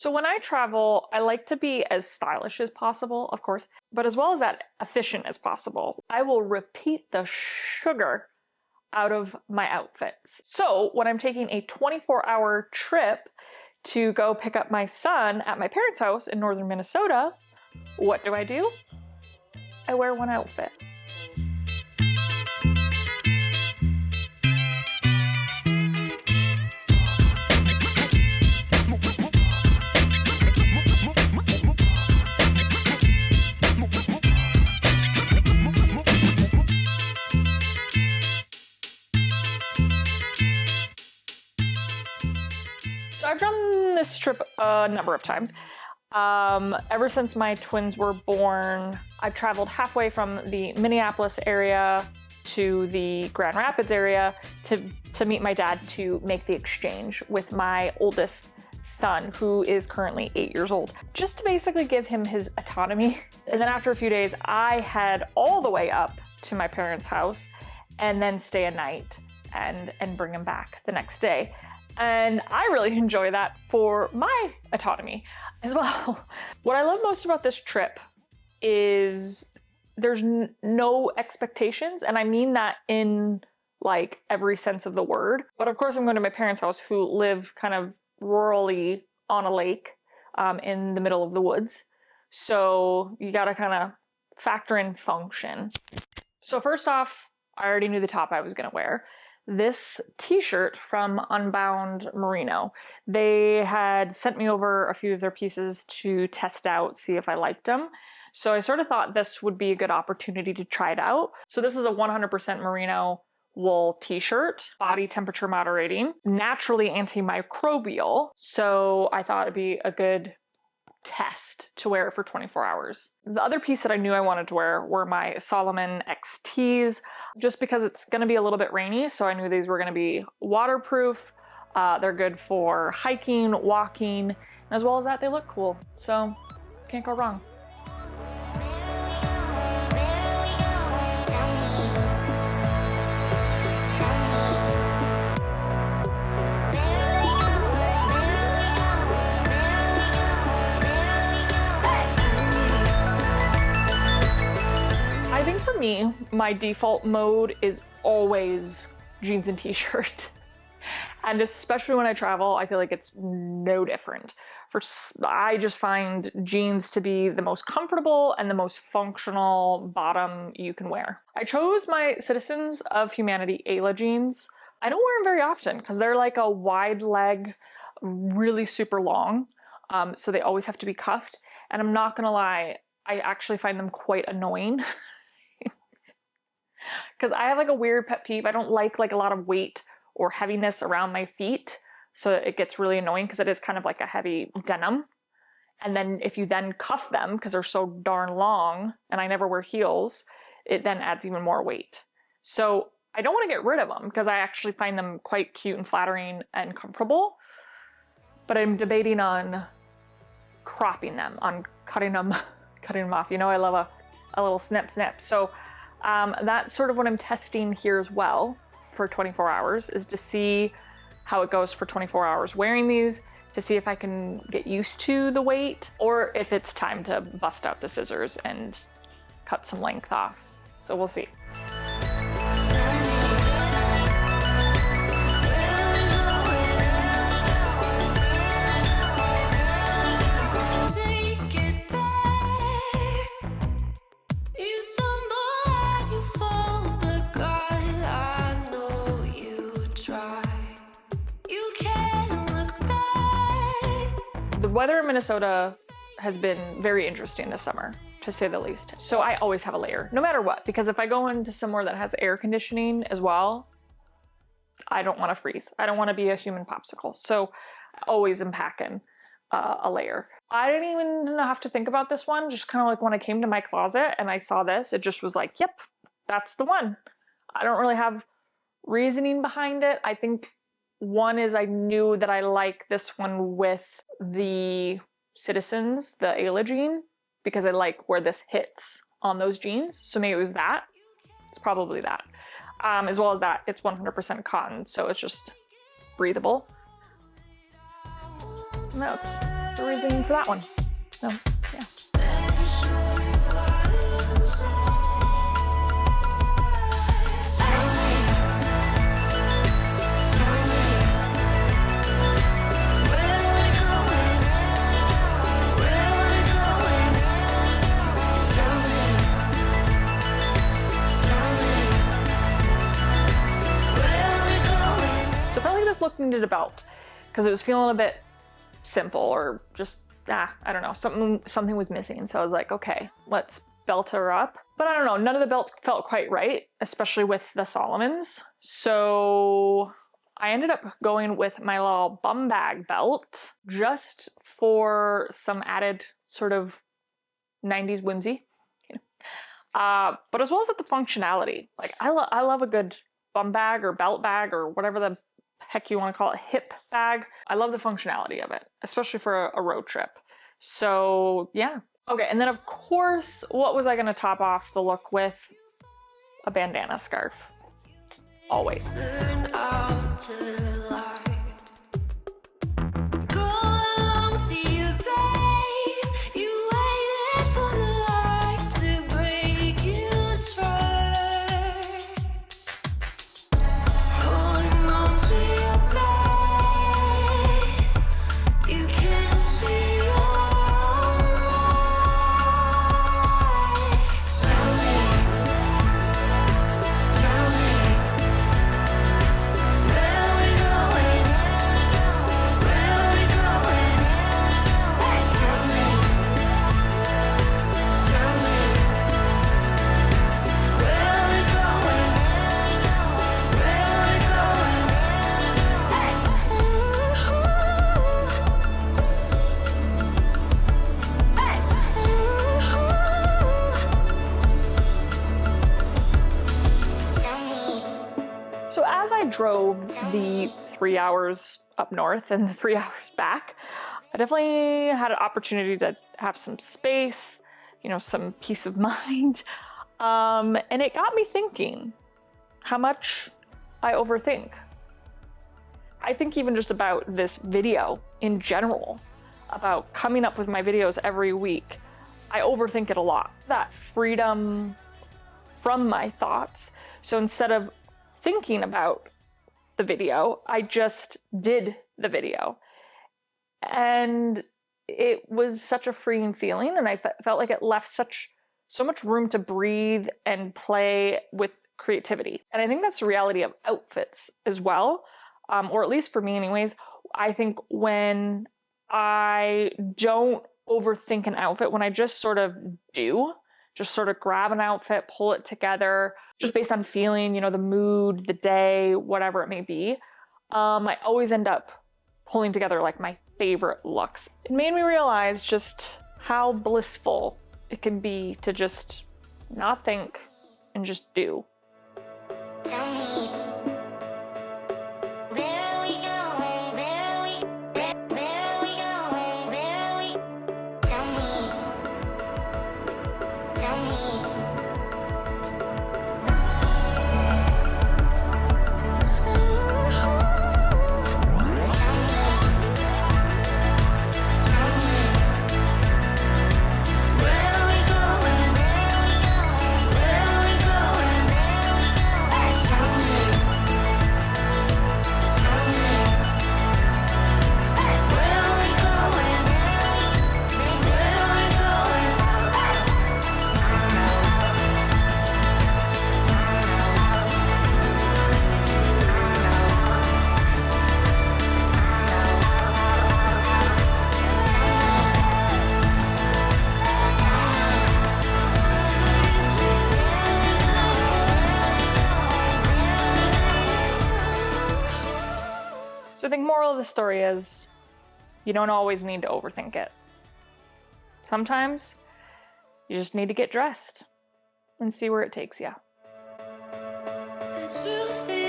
So when I travel, I like to be as stylish as possible, of course, but as well as that efficient as possible. I will repeat the sugar out of my outfits. So when I'm taking a 24-hour trip to go pick up my son at my parents' house in northern Minnesota, what do? I wear one outfit. So I've done this trip a number of times. Ever since my twins were born, I've traveled halfway from the Minneapolis area to the Grand Rapids area to meet my dad to make the exchange with my oldest son, who is currently 8 years old, just to basically give him his autonomy. And then after a few days, I head all the way up to my parents' house and then stay a night and bring him back the next day. And I really enjoy that for my autonomy as well. What I love most about this trip is there's no expectations, and I mean that in like every sense of the word. But of course I'm going to my parents' house, who live kind of rurally on a lake in the middle of the woods. So you gotta kind of factor in function. So first off, I already knew the top I was gonna wear. This t-shirt from Unbound Merino. They had sent me over a few of their pieces to test out, see if I liked them. So I sort of thought this would be a good opportunity to try it out. So this is a 100% merino wool t-shirt, body temperature moderating, naturally antimicrobial. So I thought it'd be a good test to wear it for 24 hours. The other piece that I knew I wanted to wear were my Salomon XTs, just because it's going to be a little bit rainy, so I knew these were going to be waterproof. They're good for hiking, walking, and as well as that, they look cool. So can't go wrong. I think for me, my default mode is always jeans and t-shirt. And especially when I travel, I feel like it's no different. I just find jeans to be the most comfortable and the most functional bottom you can wear. I chose my Citizens of Humanity Ayla jeans. I don't wear them very often because they're like a wide leg, really super long. So they always have to be cuffed. And I'm not gonna lie, I actually find them quite annoying. Because I have like a weird pet peeve. I don't like a lot of weight or heaviness around my feet. So it gets really annoying because it is kind of like a heavy denim. And then if you then cuff them, because they're so darn long, and I never wear heels, it then adds even more weight. So I don't want to get rid of them because I actually find them quite cute and flattering and comfortable. But I'm debating on cropping them, on cutting them off. You know, I love a little snip. So that's sort of what I'm testing here as well for 24 hours, is to see how it goes for 24 hours wearing these, to see if I can get used to the weight or if it's time to bust out the scissors and cut some length off. So we'll see. The weather in Minnesota has been very interesting this summer, to say the least. So I always have a layer, no matter what, because if I go into somewhere that has air conditioning as well, I don't want to freeze. I don't want to be a human popsicle. So I always am packing a layer. I didn't even have to think about this one. Just kind of like when I came to my closet and I saw this, it just was like, yep, that's the one. I don't really have reasoning behind it. I think one is I knew that I like this one with the Citizens, the Ayla jean, because I like where this hits on those jeans. So maybe it was that. It's probably that. As well as that, it's 100% cotton, so it's just breathable. And that's the reason for that one. So, yeah. So probably just look needed a belt because it was feeling a bit simple, or just, I don't know, something was missing. So I was like, okay, let's belt her up. But I don't know, none of the belts felt quite right, especially with the Solomons. So I ended up going with my little bum bag belt just for some added sort of 90s whimsy. But as well as the functionality. Like I love a good bum bag or belt bag or whatever the heck you want to call it, hip bag. I love the functionality of it, especially for a road trip. So yeah. Okay, and then of course, what was I going to top off the look with? A bandana scarf. Always. Turn out the light. Go along, see you, babe. You waited for the light to break you trust. Holding on to your bed. You can't see your own eyes. Tell me. Where we going? Where we going? Hey, tell me. Where we going? Where we going? Hey. Tell me. So as I drove the 3 hours up north and the 3 hours back, I definitely had an opportunity to have some space, you know, some peace of mind. And it got me thinking how much I overthink. I think even just about this video in general, about coming up with my videos every week, I overthink it a lot. That freedom from my thoughts. So instead of thinking about the video, I just did the video. And it was such a freeing feeling, and I felt like it left so much room to breathe and play with creativity. And I think that's the reality of outfits as well, or at least for me anyways. I think when I don't overthink an outfit, when I just sort of grab an outfit, pull it together, just based on feeling, you know, the mood, the day, whatever it may be, I always end up pulling together like my favorite looks. It made me realize just how blissful it can be to just not think and just do. Tell me. Where are we going? Where are we going? Where are we? Tell me. Tell me. Where are we going? Where are we going? Hey, tell me. Tell me. Hey, where are we going? Where are we going? So I think moral of the story is you don't always need to overthink it. Sometimes you just need to get dressed and see where it takes you. The truth is